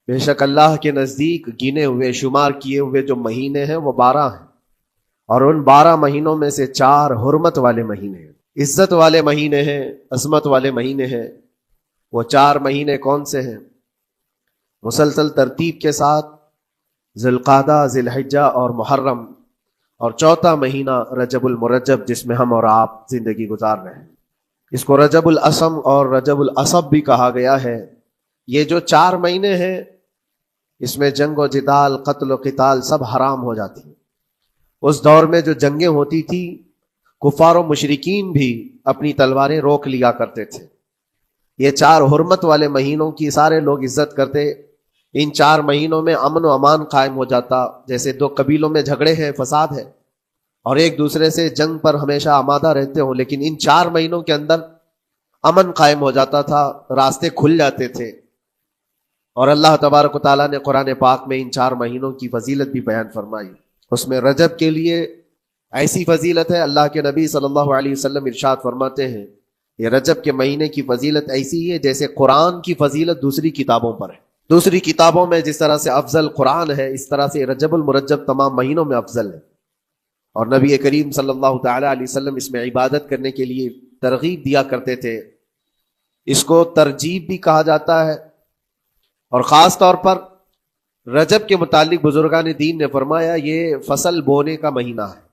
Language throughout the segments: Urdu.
بے شک اللہ کے نزدیک گنے ہوئے شمار کیے ہوئے جو مہینے ہیں وہ 12 ہیں، اور ان 12 مہینوں میں سے 4 حرمت والے مہینے ہیں، عزت والے مہینے ہیں، عظمت والے مہینے ہیں۔ وہ 4 مہینے کون سے ہیں؟ مسلسل ترتیب کے ساتھ ذی القعدہ، ذی الحجہ اور محرم، اور چوتھا مہینہ رجب المرجب جس میں ہم اور آپ زندگی گزار رہے ہیں۔ اس کو رجب الاسم اور رجب الاسب بھی کہا گیا ہے۔ یہ جو 4 مہینے ہیں اس میں جنگ و جدال، قتل و قتال سب حرام ہو جاتی ہیں۔ اس دور میں جو جنگیں ہوتی تھی کفار و مشرکین بھی اپنی تلواریں روک لیا کرتے تھے۔ یہ 4 حرمت والے مہینوں کی سارے لوگ عزت کرتے۔ ان 4 مہینوں میں امن و امان قائم ہو جاتا، جیسے 2 قبیلوں میں جھگڑے ہیں، فساد ہے اور ایک دوسرے سے جنگ پر ہمیشہ آمادہ رہتے ہوں، لیکن ان 4 مہینوں کے اندر امن قائم ہو جاتا تھا، راستے کھل جاتے تھے۔ اور اللہ تبارک و تعالیٰ نے قرآن پاک میں ان 4 مہینوں کی فضیلت بھی بیان فرمائی۔ اس میں رجب کے لیے ایسی فضیلت ہے، اللہ کے نبی صلی اللہ علیہ وسلم ارشاد فرماتے ہیں یہ رجب کے مہینے کی فضیلت ایسی ہے جیسے قرآن کی فضیلت دوسری کتابوں پر ہے۔ دوسری کتابوں میں جس طرح سے افضل قرآن ہے، اس طرح سے رجب المرجب تمام مہینوں میں افضل ہے۔ اور نبی کریم صلی اللہ تعالی علیہ وسلم اس میں عبادت کرنے کے لیے ترغیب دیا کرتے تھے۔ اس کو ترجیب بھی کہا جاتا ہے، اور خاص طور پر رجب کے متعلق بزرگان دین نے فرمایا یہ فصل بونے کا مہینہ ہے۔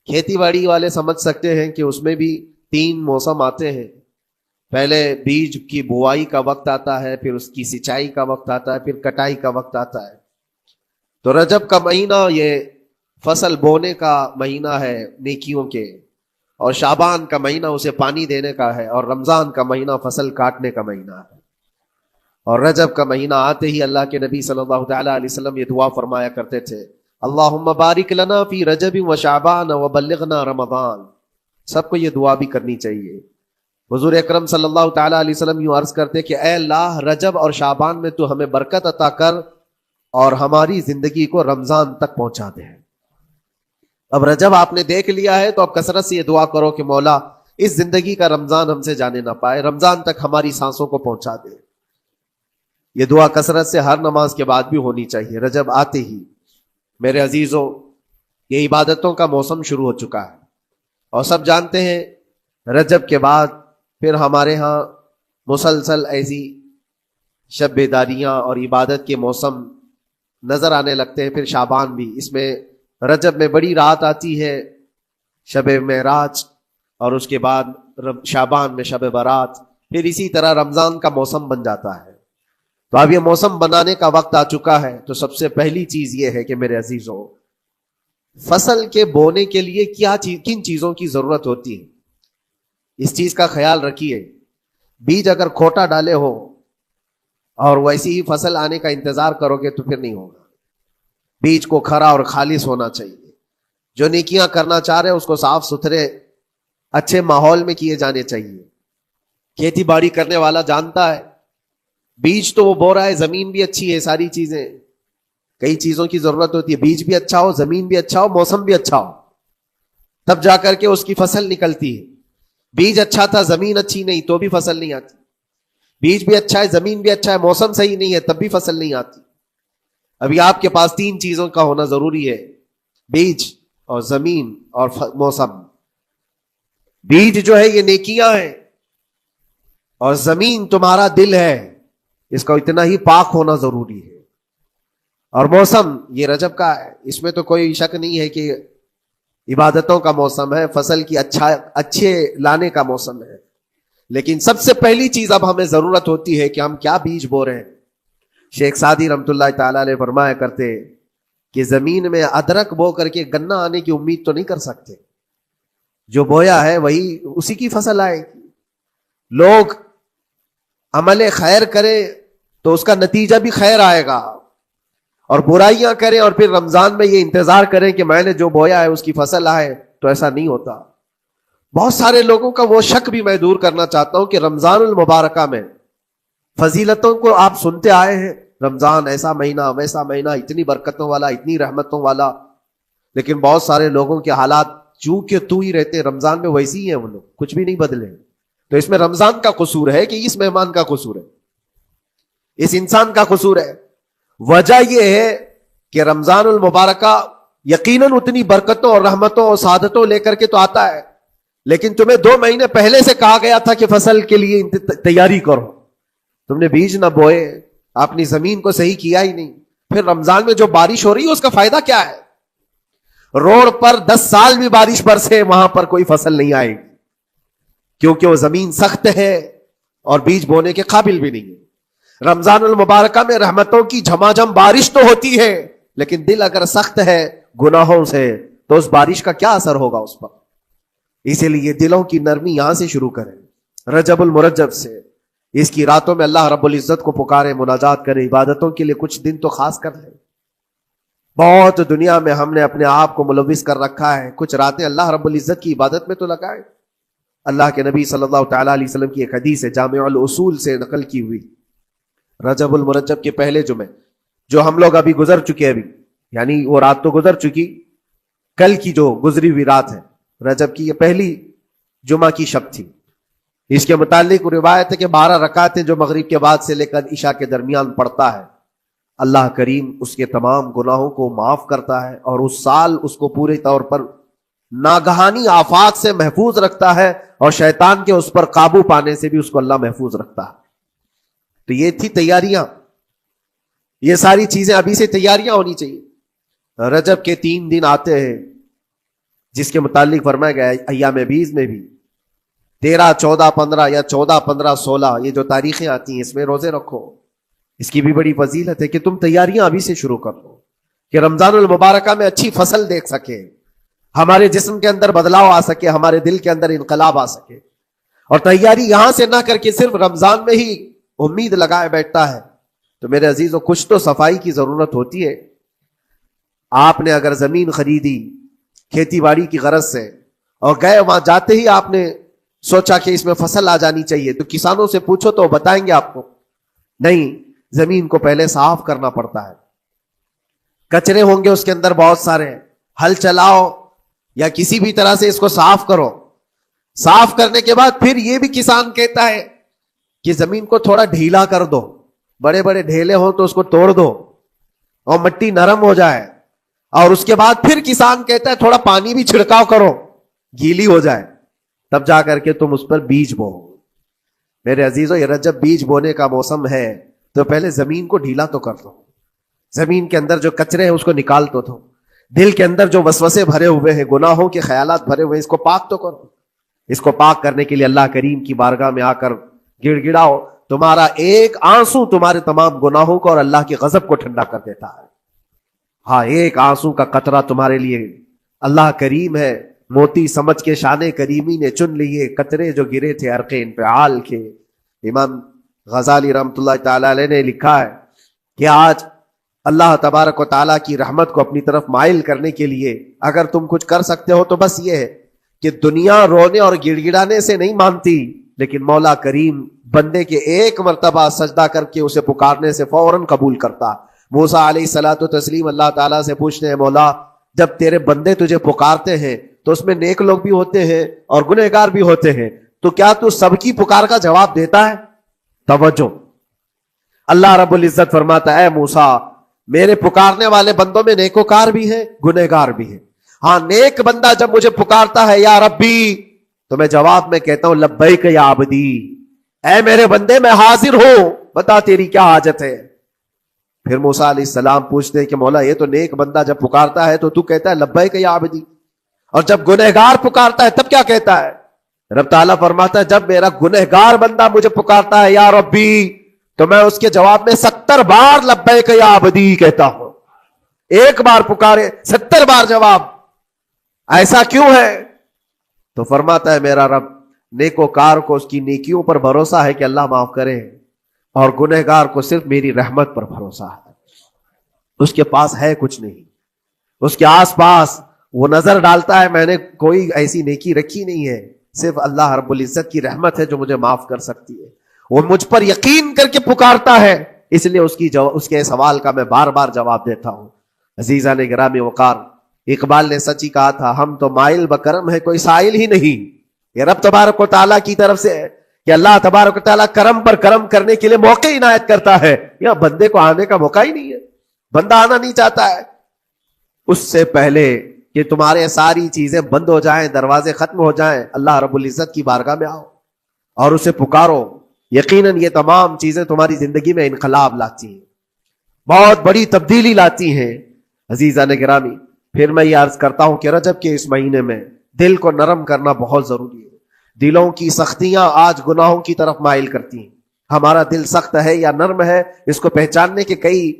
کھیتی باڑی والے سمجھ سکتے ہیں کہ اس میں بھی 3 موسم آتے ہیں۔ پہلے بیج کی بوائی کا وقت آتا ہے، پھر اس کی سچائی کا وقت آتا ہے، پھر کٹائی کا وقت آتا ہے۔ تو رجب کا مہینہ یہ فصل بونے کا مہینہ ہے نیکیوں کے، اور شعبان کا مہینہ اسے پانی دینے کا ہے، اور رمضان کا مہینہ فصل کاٹنے کا مہینہ ہے۔ اور رجب کا مہینہ آتے ہی اللہ کے نبی صلی اللہ تعالی علیہ وسلم یہ دعا فرمایا کرتے تھے، اللہم بارک لنا فی رجب و شعبان و بلغنا رمضان۔ سب کو یہ دعا بھی کرنی چاہیے۔ حضور اکرم صلی اللہ تعالی علیہ وسلم یوں عرض کرتے کہ اے اللہ، رجب اور شعبان میں تو ہمیں برکت عطا کر اور ہماری زندگی کو رمضان تک پہنچا دے۔ اب رجب آپ نے دیکھ لیا ہے تو اب کثرت سے یہ دعا کرو کہ مولا اس زندگی کا رمضان ہم سے جانے نہ پائے، رمضان تک ہماری سانسوں کو پہنچا دے۔ یہ دعا کثرت سے ہر نماز کے بعد بھی ہونی چاہیے۔ رجب آتے ہی میرے عزیزوں یہ عبادتوں کا موسم شروع ہو چکا ہے، اور سب جانتے ہیں رجب کے بعد پھر ہمارے ہاں مسلسل ایسی شب بیداریاں اور عبادت کے موسم نظر آنے لگتے ہیں۔ پھر شعبان بھی، اس میں رجب میں بڑی رات آتی ہے شب معراج، اور اس کے بعد شعبان میں شب برات، پھر اسی طرح رمضان کا موسم بن جاتا ہے۔ تو اب یہ موسم بنانے کا وقت آ چکا ہے۔ تو سب سے پہلی چیز یہ ہے کہ میرے عزیزوں، فصل کے بونے کے لیے کن چیزوں کی ضرورت ہوتی ہے، اس چیز کا خیال رکھیے۔ بیج اگر کھوٹا ڈالے ہو اور ویسی ہی فصل آنے کا انتظار کرو گے تو پھر نہیں ہوگا۔ بیج کو کھرا اور خالص ہونا چاہیے۔ جو نیکیاں کرنا چاہ رہے ہیں اس کو صاف ستھرے اچھے ماحول میں کیے جانے چاہیے۔ کھیتی باڑی کرنے والا جانتا ہے بیج تو وہ بو رہا ہے، زمین بھی اچھی ہے، ساری چیزیں، کئی چیزوں کی ضرورت ہوتی ہے۔ بیج بھی اچھا ہو، زمین بھی اچھا ہو، موسم بھی اچھا ہو، تب جا کر کے اس کی فصل نکلتی ہے۔ بیج اچھا تھا، زمین اچھی نہیں تو بھی فصل نہیں آتی۔ بیج بھی اچھا ہے، زمین بھی اچھا ہے، موسم صحیح نہیں ہے تب بھی فصل نہیں آتی۔ ابھی آپ کے پاس 3 چیزوں کا ہونا ضروری ہے، بیج اور زمین اور موسم۔ بیج جو ہے یہ نیکیاں ہیں، اور زمین تمہارا دل ہے، اس کا اتنا ہی پاک ہونا ضروری ہے۔ اور موسم یہ رجب کا ہے، اس میں تو کوئی شک نہیں ہے کہ عبادتوں کا موسم ہے، فصل کی اچھے لانے کا موسم ہے۔ لیکن سب سے پہلی چیز اب ہمیں ضرورت ہوتی ہے کہ ہم کیا بیج بو رہے ہیں۔ شیخ سعدی رحمۃ اللہ تعالیٰ علیہ فرمایا کرتے کہ زمین میں ادرک بو کر کے گنا آنے کی امید تو نہیں کر سکتے، جو بویا ہے وہی اسی کی فصل آئے گی۔ لوگ عمل خیر کرے تو اس کا نتیجہ بھی خیر آئے گا، اور برائیاں کریں اور پھر رمضان میں یہ انتظار کریں کہ میں نے جو بویا ہے اس کی فصل آئے، تو ایسا نہیں ہوتا۔ بہت سارے لوگوں کا وہ شک بھی میں دور کرنا چاہتا ہوں کہ رمضان المبارکہ میں فضیلتوں کو آپ سنتے آئے ہیں، رمضان ایسا مہینہ ویسا مہینہ، اتنی برکتوں والا، اتنی رحمتوں والا، لیکن بہت سارے لوگوں کے حالات چونکہ تو ہی رہتے ہیں، رمضان میں ویسے ہی ہیں، وہ لوگ کچھ بھی نہیں بدلے۔ تو اس میں رمضان کا قصور ہے کہ اس مہمان کا قصور ہے؟ اس انسان کا قصور ہے. وجہ یہ ہے کہ رمضان المبارکہ یقیناً اتنی برکتوں اور رحمتوں اور سعادتوں لے کر کے تو آتا ہے، لیکن تمہیں 2 مہینے پہلے سے کہا گیا تھا کہ فصل کے لیے تیاری کرو. تم نے بیج نہ بوئے، اپنی زمین کو صحیح کیا ہی نہیں. پھر رمضان میں جو بارش ہو رہی ہے اس کا فائدہ کیا ہے؟ روڈ پر 10 سال بھی بارش برسے وہاں پر کوئی فصل نہیں آئے گی، کیونکہ وہ زمین سخت ہے اور بیج بونے کے قابل بھی نہیں ہے. رمضان المبارکہ میں رحمتوں کی جھماجھم بارش تو ہوتی ہے، لیکن دل اگر سخت ہے گناہوں سے تو اس بارش کا کیا اثر ہوگا اس پر. اسی لیے دلوں کی نرمی یہاں سے شروع کریں، رجب المرجب سے. اس کی راتوں میں اللہ رب العزت کو پکارے، مناجات کرے، عبادتوں کے لیے کچھ دن تو خاص کر لیں. بہت دنیا میں ہم نے اپنے آپ کو ملوث کر رکھا ہے، کچھ راتیں اللہ رب العزت کی عبادت میں تو لگائے. اللہ کے نبی صلی اللہ تعالیٰ علیہ وسلم کی ایک حدیث ہے، جامع الاصول سے نقل کی ہوئی، رجب المرجب کے پہلے جمعے جو ہم لوگ ابھی گزر چکے، ابھی یعنی وہ رات تو گزر چکی، کل کی جو گزری ہوئی رات ہے رجب کی، یہ پہلی جمعہ کی شب تھی. اس کے متعلق روایت ہے کہ 12 رکعتیں جو مغرب کے بعد سے لے کر عشاء کے درمیان پڑھتا ہے، اللہ کریم اس کے تمام گناہوں کو معاف کرتا ہے اور اس سال اس کو پورے طور پر ناگہانی آفات سے محفوظ رکھتا ہے، اور شیطان کے اس پر قابو پانے سے بھی اس کو اللہ محفوظ رکھتا ہے. تو یہ تھی تیاریاں، یہ ساری چیزیں ابھی سے تیاریاں ہونی چاہیے. رجب کے 3 دن آتے ہیں جس کے متعلق فرمایا گیا ہے ایام بیز میں بھی 13, 14, 15 یا 14, 15, 16 یہ جو تاریخیں آتی ہیں اس میں روزے رکھو. اس کی بھی بڑی فضیلت ہے کہ تم تیاریاں ابھی سے شروع کر دو کہ رمضان المبارکہ میں اچھی فصل دیکھ سکے، ہمارے جسم کے اندر بدلاؤ آ سکے، ہمارے دل کے اندر انقلاب آ سکے. اور تیاری یہاں سے نہ کر کے صرف رمضان میں ہی امید لگائے بیٹھتا ہے تو میرے عزیزوں کچھ تو صفائی کی ضرورت ہوتی ہے. آپ نے اگر زمین خریدی کھیتی باڑی کی غرض سے اور گئے، وہاں جاتے ہی آپ نے سوچا کہ اس میں فصل آ جانی چاہیے، تو کسانوں سے پوچھو تو بتائیں گے آپ کو نہیں، زمین کو پہلے صاف کرنا پڑتا ہے، کچرے ہوں گے اس کے اندر بہت سارے، ہل چلاؤ یا کسی بھی طرح سے اس کو صاف کرو. صاف کرنے کے بعد پھر یہ بھی کسان کہتا ہے کہ زمین کو تھوڑا ڈھیلا کر دو، بڑے بڑے ڈھیلے ہوں تو اس کو توڑ دو اور مٹی نرم ہو جائے. اور اس کے بعد پھر کسان کہتا ہے تھوڑا پانی بھی چھڑکاؤ کرو، گیلی ہو جائے، تب جا کر کے تم اس پر بیج بو. میرے عزیزوں یہ رجب بیج بونے کا موسم ہے تو پہلے زمین کو ڈھیلا تو کر دو، زمین کے اندر جو کچرے ہیں اس کو نکال تو دو، دل کے اندر جو وسوسے بھرے ہوئے ہیں، گناہوں کے خیالات بھرے ہوئے ہیں، اس کو پاک تو کرو. اس کو پاک کرنے کے لیے اللہ کریم کی بارگاہ میں آ کر گڑ گڑاؤ. تمہارا ایک آنسو تمہارے تمام گناہوں کو اور اللہ کے غضب کو ٹھنڈا کر دیتا ہے. ہاں، ایک آنسو کا قطرہ تمہارے لیے اللہ کریم ہے، موتی سمجھ کے شان کریمی نے چن لیے قطرے جو گرے تھے عرقین پہ آل کے. امام غزالی رحمۃ اللہ تعالی علیہ نے لکھا ہے کہ آج اللہ تبارک و تعالیٰ کی رحمت کو اپنی طرف مائل کرنے کے لیے اگر تم کچھ کر سکتے ہو تو بس یہ ہے کہ دنیا رونے اور گڑ گڑانے سے نہیں مانتی، لیکن مولا کریم بندے کے ایک مرتبہ سجدہ کر کے اسے پکارنے سے فوراً قبول کرتا. موسیٰ علیہ الصلوۃ والتسلیم اللہ تعالیٰ سے پوچھتے ہیں، مولا جب تیرے بندے تجھے پکارتے ہیں تو اس میں نیک لوگ بھی ہوتے ہیں اور گنہگار بھی ہوتے ہیں، تو کیا تو سب کی پکار کا جواب دیتا ہے؟ توجہ، اللہ رب العزت فرماتا ہے اے موسیٰ میرے پکارنے والے بندوں میں نیکوکار بھی ہیں، گنہگار بھی ہیں. ہاں، نیک بندہ جب مجھے پکارتا ہے یا ربی تو میں جواب میں کہتا ہوں لبیک یا عبدی، اے میرے بندے میں حاضر ہوں، بتا تیری کیا حاجت ہے. پھر موسیٰ علیہ السلام پوچھتے ہیں کہ مولا یہ تو نیک بندہ جب پکارتا ہے تو کہتا ہے لبیک یا عبدی، اور جب گنہگار پکارتا ہے تب کیا کہتا ہے؟ رب تعالیٰ فرماتا ہے جب میرا گنہگار بندہ مجھے پکارتا ہے یا ربی تو میں اس کے جواب میں 70 بار لبیک یا عبدی کہتا ہوں. ایک بار پکارے 70 بار جواب. ایسا کیوں ہے؟ تو فرماتا ہے میرا رب نیکوکار کو اس کی نیکیوں پر بھروسہ ہے کہ اللہ معاف کرے، اور گنہگار کو صرف میری رحمت پر بھروسہ ہے. اس کے پاس ہے کچھ نہیں، اس کے آس پاس وہ نظر ڈالتا ہے میں نے کوئی ایسی نیکی رکھی نہیں ہے، صرف اللہ رب العزت کی رحمت ہے جو مجھے معاف کر سکتی ہے. وہ مجھ پر یقین کر کے پکارتا ہے، اس لیے اس کے سوال کا میں بار بار جواب دیتا ہوں. عزیزان گرامی وقار، اقبال نے سچ ہی کہا تھا، ہم تو مائل بکرم ہے کوئی سائل ہی نہیں. یہ رب تبارک و تعالیٰ کی طرف سے کہ اللہ تبارک و تعالیٰ کرم پر کرم کرنے کے لیے موقع عنایت کرتا ہے، یا بندے کو آنے کا موقع ہی نہیں ہے، بندہ آنا نہیں چاہتا ہے. اس سے پہلے کہ تمہارے ساری چیزیں بند ہو جائیں، دروازے ختم ہو جائیں، اللہ رب العزت کی بارگاہ میں آؤ اور اسے پکارو. یقیناً یہ تمام چیزیں تمہاری زندگی میں انقلاب لاتی ہیں، بہت بڑی تبدیلی لاتی ہیں. عزیزان گرامی، پھر میں یہ عرض کرتا ہوں کہ رجب کے اس مہینے میں دل کو نرم کرنا بہت ضروری ہے. دلوں کی سختیاں آج گناہوں کی طرف مائل کرتی ہیں. ہمارا دل سخت ہے یا نرم ہے، اس کو پہچاننے کے کئی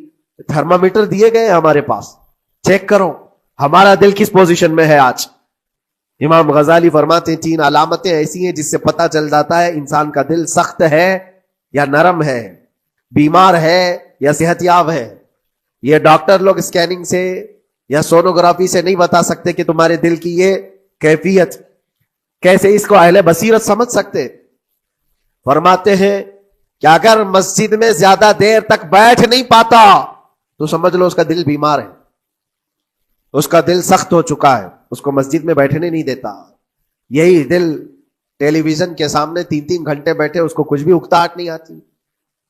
تھرمامیٹر دیے گئے ہیں ہمارے پاس. چیک کرو ہمارا دل کس پوزیشن میں ہے آج. امام غزالی فرماتے ہیں 3 علامتیں ایسی ہیں جس سے پتہ چل جاتا ہے انسان کا دل سخت ہے یا نرم ہے، بیمار ہے یا صحت یاب ہے. یہ ڈاکٹر لوگ اسکیننگ سے یا سونوگرافی سے نہیں بتا سکتے کہ تمہارے دل کی یہ کیفیت. کیسے اس کو اہل بصیرت سمجھ سکتے؟ فرماتے ہیں کہ اگر مسجد میں زیادہ دیر تک بیٹھ نہیں پاتا تو سمجھ لو اس کا دل بیمار ہے، اس کا دل سخت ہو چکا ہے، اس کو مسجد میں بیٹھنے نہیں دیتا. یہی دل ٹیلی ویژن کے سامنے 3 گھنٹے بیٹھے، اس کو کچھ بھی اکتاہٹ نہیں آتی،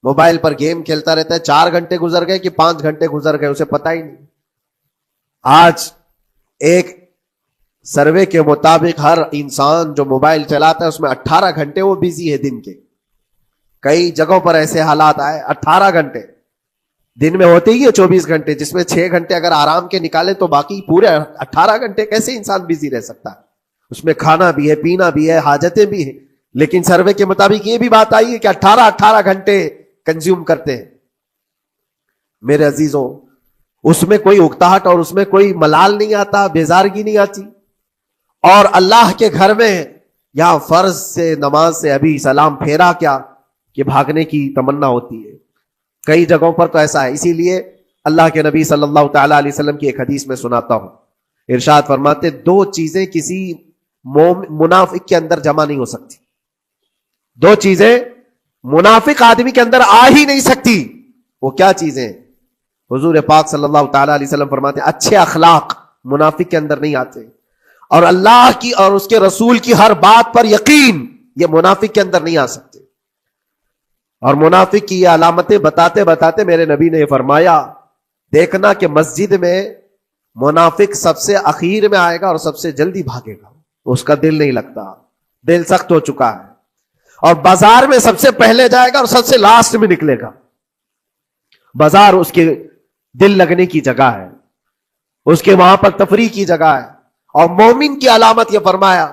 موبائل پر گیم کھیلتا رہتا ہے. 4 گھنٹے گزر گئے کہ 5 گھنٹے گزر گئے اسے پتہ ہی نہیں. آج ایک سروے کے مطابق ہر انسان جو موبائل چلاتا ہے اس میں 18 گھنٹے وہ بیزی ہے دن کے. کئی جگہوں پر ایسے حالات آئے 18 گھنٹے دن میں ہوتے ہی ہے 24 گھنٹے، جس میں 6 گھنٹے اگر آرام کے نکالے تو باقی پورے 18 گھنٹے کیسے انسان بیزی رہ سکتا ہے؟ اس میں کھانا بھی ہے، پینا بھی ہے، حاجتیں بھی ہیں. لیکن سروے کے مطابق یہ بھی بات آئی ہے کہ 18 گھنٹے کنزیوم کرتے ہیں. میرے عزیزوں، اس میں کوئی اکتاہٹ اور اس میں کوئی ملال نہیں آتا، بیزارگی نہیں آتی. اور اللہ کے گھر میں یا فرض سے نماز سے ابھی سلام پھیرا کیا کہ بھاگنے کی تمنا ہوتی ہے. کئی جگہوں پر تو ایسا ہے. اسی لیے اللہ کے نبی صلی اللہ تعالی علیہ وسلم کی ایک حدیث میں سناتا ہوں. ارشاد فرماتے 2 چیزیں کسی منافق کے اندر جمع نہیں ہو سکتی. 2 چیزیں منافق آدمی کے اندر آ ہی نہیں سکتی. وہ کیا چیزیں؟ حضور پاک صلی اللہ تعالی علیہ وسلم فرماتے اچھے اخلاق منافق کے اندر نہیں آتے، اور اللہ کی اور اس کے رسول کی ہر بات پر یقین یہ منافق کے اندر نہیں آ سکتے. اور منافق کی یہ علامتیں بتاتے بتاتے میرے نبی نے یہ فرمایا، دیکھنا کہ مسجد میں منافق سب سے اخیر میں آئے گا اور سب سے جلدی بھاگے گا، اس کا دل نہیں لگتا، دل سخت ہو چکا ہے. اور بازار میں سب سے پہلے جائے گا اور سب سے لاسٹ میں نکلے گا. بازار اس کے دل لگنے کی جگہ ہے، اس کے وہاں پر تفریح کی جگہ ہے. اور مومن کی علامت یہ فرمایا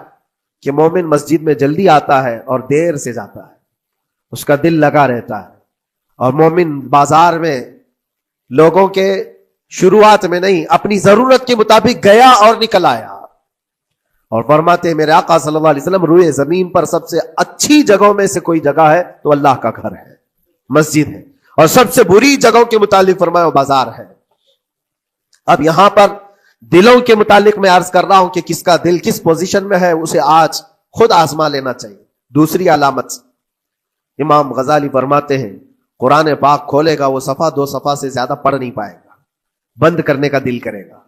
کہ مومن مسجد میں جلدی آتا ہے اور دیر سے جاتا ہے، اس کا دل لگا رہتا ہے. اور مومن بازار میں لوگوں کے شروعات میں نہیں، اپنی ضرورت کے مطابق گیا اور نکل آیا. اور فرماتے ہیں میرے آقا صلی اللہ علیہ وسلم روئے زمین پر سب سے اچھی جگہوں میں سے کوئی جگہ ہے تو اللہ کا گھر ہے، مسجد ہے. اور سب سے بری جگہوں کے متعلق فرمایا وہ بازار ہے. اب یہاں پر دلوں کے متعلق میں عرض کر رہا ہوں کہ کس کا دل کس پوزیشن میں ہے، اسے آج خود آزما لینا چاہیے. دوسری علامت، امام غزالی فرماتے ہیں قرآن پاک کھولے گا وہ صفحہ 2 صفحہ سے زیادہ پڑھ نہیں پائے گا، بند کرنے کا دل کرے گا.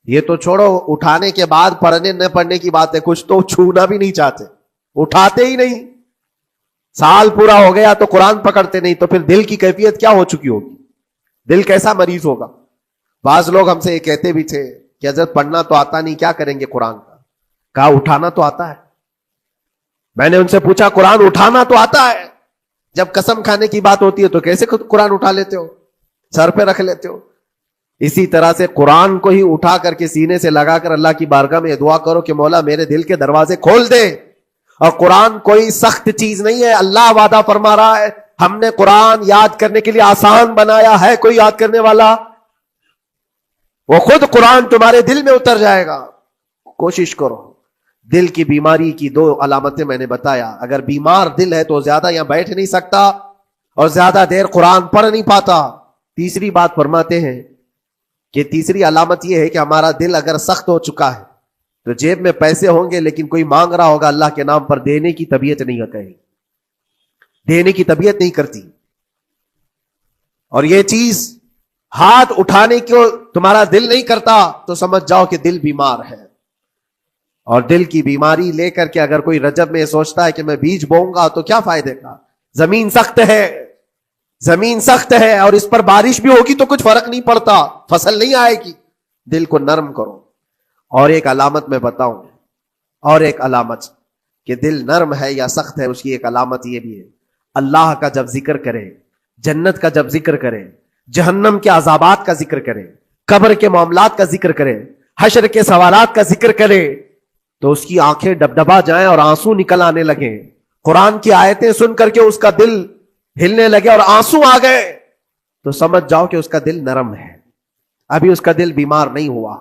یہ تو چھوڑو اٹھانے کے بعد پڑھنے نہ پڑھنے کی بات ہے، کچھ تو چھونا بھی نہیں چاہتے، اٹھاتے ہی نہیں. سال پورا ہو گیا تو قرآن پکڑتے نہیں، تو پھر دل کی کیفیت کیا ہو چکی ہوگی؟ دل کیسا مریض ہوگا؟ بعض لوگ ہم سے یہ کہتے بھی تھے کہ حضرت پڑھنا تو آتا نہیں، کیا کریں گے قرآن کا؟ کہا اٹھانا تو آتا ہے. میں نے ان سے پوچھا قرآن اٹھانا تو آتا ہے، جب قسم کھانے کی بات ہوتی ہے تو کیسے قرآن اٹھا لیتے ہو، سر پہ رکھ لیتے ہو؟ اسی طرح سے قرآن کو ہی اٹھا کر کے سینے سے لگا کر اللہ کی بارگاہ میں دعا کرو کہ مولا میرے دل کے دروازے کھول دے. اور قرآن کوئی سخت چیز نہیں ہے، اللہ وعدہ فرما رہا ہے ہم نے قرآن یاد کرنے کے لیے آسان بنایا ہے. کوئی یاد کرنے والا؟ وہ خود قرآن تمہارے دل میں اتر جائے گا. کوشش کرو. دل کی بیماری کی 2 علامتیں میں نے بتایا. اگر بیمار دل ہے تو زیادہ یہاں بیٹھ نہیں سکتا اور زیادہ دیر قرآن پڑھ نہیں پاتا. تیسری بات فرماتے ہیں کہ تیسری علامت یہ ہے کہ ہمارا دل اگر سخت ہو چکا ہے تو جیب میں پیسے ہوں گے لیکن کوئی مانگ رہا ہوگا اللہ کے نام پر، دینے کی طبیعت نہیں کرے، دینے کی طبیعت نہیں کرتی. اور یہ چیز ہاتھ اٹھانے کو تمہارا دل نہیں کرتا تو سمجھ جاؤ کہ دل بیمار ہے. اور دل کی بیماری لے کر کے اگر کوئی رجب میں سوچتا ہے کہ میں بیج بوؤں گا تو کیا فائدے کا، زمین سخت ہے، زمین سخت ہے اور اس پر بارش بھی ہوگی تو کچھ فرق نہیں پڑتا، فصل نہیں آئے گی. دل کو نرم کرو. اور ایک علامت میں بتاؤں، اور ایک علامت کہ دل نرم ہے یا سخت ہے، اس کی ایک علامت یہ بھی ہے، اللہ کا جب ذکر کرے، جنت کا جب ذکر کرے، جہنم کے عذابات کا ذکر کرے، قبر کے معاملات کا ذکر کرے، حشر کے سوالات کا ذکر کرے، تو اس کی آنکھیں ڈبڈبا جائیں اور آنسو نکل آنے لگیں. قرآن کی آیتیں سن کر کے اس کا دل ہلنے لگے اور آنسو آ گئے، تو سمجھ جاؤ کہ اس کا دل نرم ہے. ابھی اس کا دل بیمار نہیں ہوا،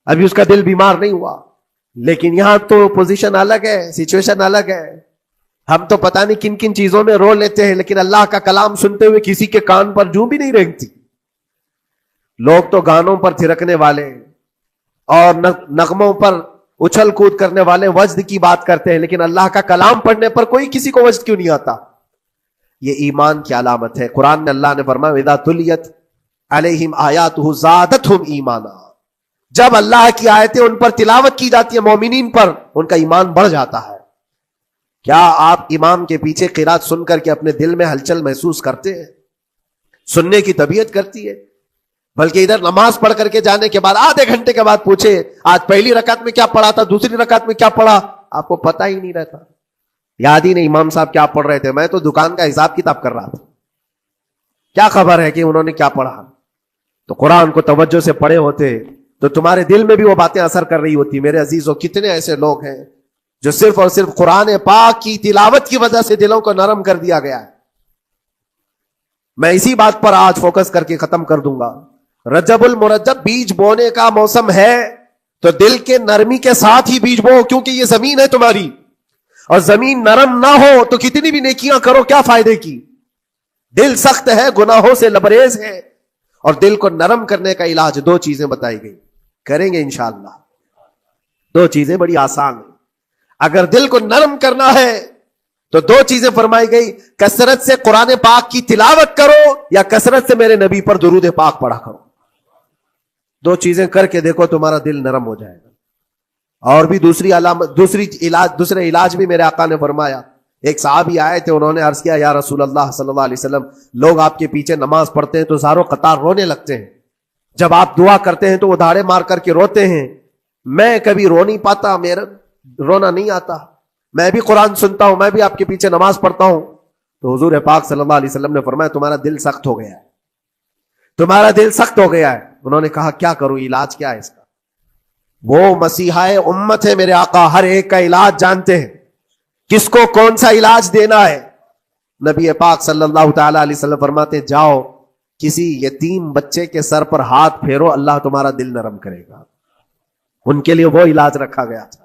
ابھی اس کا دل بیمار نہیں ہوا. لیکن یہاں تو پوزیشن الگ ہے، سچویشن الگ ہے. ہم تو پتہ نہیں کن کن چیزوں میں رو لیتے ہیں، لیکن اللہ کا کلام سنتے ہوئے کسی کے کان پر جوں بھی نہیں رینگتی. لوگ تو گانوں پر تھرکنے والے اور نغموں پر اچھل کود کرنے والے وجد کی بات کرتے ہیں، لیکن اللہ کا کلام پڑھنے پر کوئی کسی کو وجد کیوں نہیں آتا؟ یہ ایمان کی علامت ہے. قرآن میں اللہ نے فرمایا اذا تلیت علیہم آیاتہ زادتہم ایمانا، جب اللہ کی آیتیں ان پر تلاوت کی جاتی ہے، مومنین پر، ان کا ایمان بڑھ جاتا ہے. کیا آپ امام کے پیچھے قرات سن کر کے اپنے دل میں ہلچل محسوس کرتے ہیں؟ سننے کی طبیعت کرتی ہے. بلکہ ادھر نماز پڑھ کر کے جانے کے بعد آدھے گھنٹے کے بعد پوچھے آج پہلی رکعت میں کیا پڑھا تھا، دوسری رکعت میں کیا پڑھا، آپ کو پتہ ہی نہیں رہتا، یاد ہی نہیں امام صاحب کیا پڑھ رہے تھے. میں تو دکان کا حساب کتاب کر رہا تھا، کیا خبر ہے کہ انہوں نے کیا پڑھا. تو قرآن کو توجہ سے پڑھے ہوتے تو تمہارے دل میں بھی وہ باتیں اثر کر رہی ہوتی. میرے عزیزوں، کتنے ایسے لوگ ہیں جو صرف اور صرف قرآن پاک کی تلاوت کی وجہ سے دلوں کو نرم کر دیا گیا ہے. میں اسی بات پر آج فوکس کر کے ختم کر دوں گا. رجب المرجب بیج بونے کا موسم ہے، تو دل کے نرمی کے ساتھ ہی بیج بو، کیونکہ یہ زمین ہے تمہاری، اور زمین نرم نہ ہو تو کتنی بھی نیکیاں کرو کیا فائدے کی. دل سخت ہے، گناہوں سے لبریز ہے، اور دل کو نرم کرنے کا علاج دو چیزیں بتائی گئی، کریں گے انشاءاللہ. دو چیزیں بڑی آسان ہیں. اگر دل کو نرم کرنا ہے تو دو چیزیں فرمائی گئی، کثرت سے قرآن پاک کی تلاوت کرو یا کثرت سے میرے نبی پر درود پاک پڑھا کرو. دو چیزیں کر کے دیکھو، تمہارا دل نرم ہو جائے گا. اور بھی دوسری علامت، دوسرے علاج بھی میرے آقا نے فرمایا. ایک صحابی آئے تھے، انہوں نے عرض کیا یا رسول اللہ صلی اللہ علیہ وسلم، لوگ آپ کے پیچھے نماز پڑھتے ہیں تو زاروں قطار رونے لگتے ہیں، جب آپ دعا کرتے ہیں تو وہ دھاڑے مار کر کے روتے ہیں. میں کبھی رو نہیں پاتا، میرا رونا نہیں آتا، میں بھی قرآن سنتا ہوں، میں بھی آپ کے پیچھے نماز پڑھتا ہوں. تو حضور پاک صلی اللہ علیہ وسلم نے فرمایا تمہارا دل سخت ہو گیا ہے، تمہارا دل سخت ہو گیا ہے. انہوں نے کہا کیا کروں، علاج کیا ہے اس کا؟ وہ مسیحا امت ہے میرے آقا، ہر ایک کا علاج جانتے ہیں، کس کو کون سا علاج دینا ہے. نبی پاک صلی اللہ تعالی علیہ وسلم فرماتے ہیں جاؤ کسی یتیم بچے کے سر پر ہاتھ پھیرو، اللہ تمہارا دل نرم کرے گا. ان کے لیے وہ علاج رکھا گیا تھا.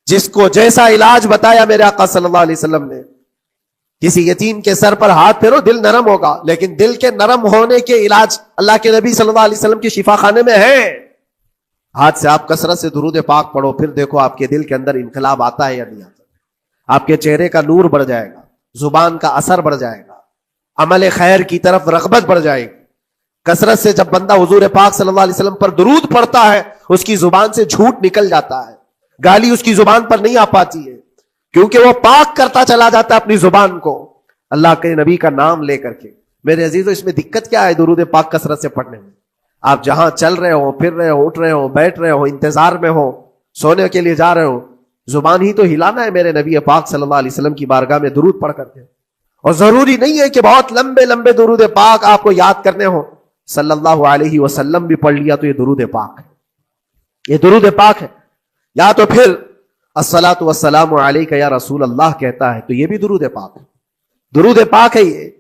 جس کو جیسا علاج بتایا میرے آقا صلی اللہ علیہ وسلم نے، کسی یتیم کے سر پر ہاتھ پھیرو دل نرم ہوگا. لیکن دل کے نرم ہونے کے علاج اللہ کے نبی صلی اللہ علیہ وسلم کے شفا خانے میں ہے. ہاتھ سے آپ کثرت سے درود پاک پڑھو، پھر دیکھو آپ کے دل کے اندر انقلاب آتا ہے یا نہیں آتا. آپ کے چہرے کا نور بڑھ جائے گا، زبان کا اثر بڑھ جائے گا، عمل خیر کی طرف رغبت بڑھ جائے گی. کثرت سے جب بندہ حضور پاک صلی اللہ علیہ وسلم پر درود پڑھتا ہے، اس کی زبان سے جھوٹ نکل جاتا ہے، گالی اس کی زبان پر نہیں آ پاتی ہے، کیونکہ وہ پاک کرتا چلا جاتا ہے اپنی زبان کو اللہ کے نبی کا نام لے کر کے. میرے عزیزو، اس میں دقت کیا ہے درود پاک کثرت سے پڑھنے میں؟ آپ جہاں چل رہے ہو، پھر رہے ہو، اٹھ رہے ہو، بیٹھ رہے ہو، انتظار میں ہو، سونے کے لیے جا رہے ہو، زبان ہی تو ہلانا ہے میرے نبی پاک صلی اللہ علیہ وسلم کی بارگاہ میں درود پڑھ کرتے. اور ضروری نہیں ہے کہ بہت لمبے لمبے درود پاک آپ کو یاد کرنے ہو، صلی اللہ علیہ وسلم بھی پڑھ لیا تو یہ درود پاک ہے، یہ درود پاک ہے. یا تو پھر الصلاۃ والسلام علیک یا رسول اللہ کہتا ہے تو یہ بھی درود پاک ہے، درود پاک ہے یہ.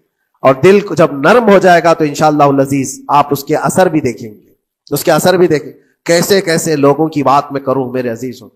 اور دل کو جب نرم ہو جائے گا تو انشاءاللہ العزیز آپ اس کے اثر بھی دیکھیں گے، اس کے اثر بھی دیکھیں. کیسے کیسے لوگوں کی بات میں کروں میرے عزیزوں،